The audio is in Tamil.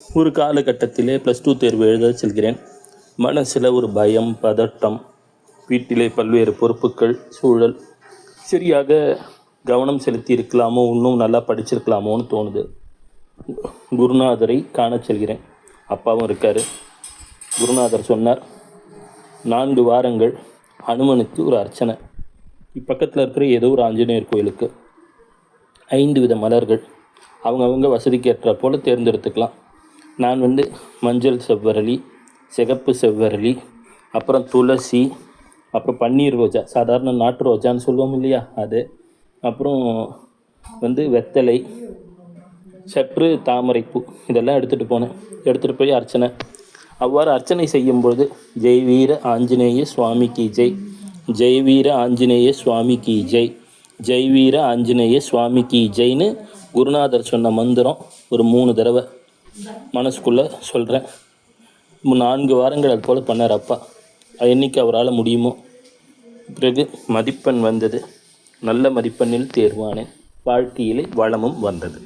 ஒரு காலகட்டத்திலே +2 தேர்வு எழுத செல்கிறேன். மனசில் ஒரு பயம், பதட்டம், வீட்டிலே பல்வேறு பொறுப்புகள், சூழல். சரியாக கவனம் செலுத்தி இருக்கலாமோ, இன்னும் நல்லா படிச்சிருக்கலாமோன்னு தோணுது. குருநாதரை காண செல்கிறேன். அப்பாவும் இருக்கார். குருநாதர் சொன்னார், 4 வாரங்கள் ஹனுமனுக்கு ஒரு அர்ச்சனை. பக்கத்தில் இருக்கிற ஏதோ ஒரு ஆஞ்சநேயர் கோயிலுக்கு 5 வித மலர்கள் அவங்கவுங்க வசதிக்கு ஏற்ற போல் தேர்ந்தெடுத்துக்கலாம். நான் மஞ்சள் செவ்வரளி, சிகப்பு செவ்வரளி, அப்புறம் துளசி, அப்புறம் பன்னீர் ரோஜா, சாதாரண நாட்டு ரோஜான்னு சொல்லுவோம் இல்லையா, அது, அப்புறம் வெத்தலை, சற்று தாமரைப்பூ, இதெல்லாம் எடுத்துகிட்டு போனேன். எடுத்துகிட்டு போய் அர்ச்சனை. அவ்வாறு அர்ச்சனை செய்யும்போது ஜெய் வீர ஆஞ்சநேய சுவாமிக்கு ஜெய், ஜெய் வீர ஆஞ்சநேய சுவாமிக்கு ஜெய், ஜெய் வீர ஆஞ்சநேய சுவாமிக்கு ஜெய்னு குருநாதர் சொன்ன மந்திரம் ஒரு 3 தடவை மனசுக்குள்ளே சொல்கிறேன். 4 வாரங்கள் அது போல் பண்ணார் அப்பா. என்னைக்கு அவரால் முடியுமோ. பிறகு மதிப்பெண் வந்தது. நல்ல மதிப்பெண்ணில் தேர்வானேன். வாழ்க்கையிலே வளமும் வந்தது.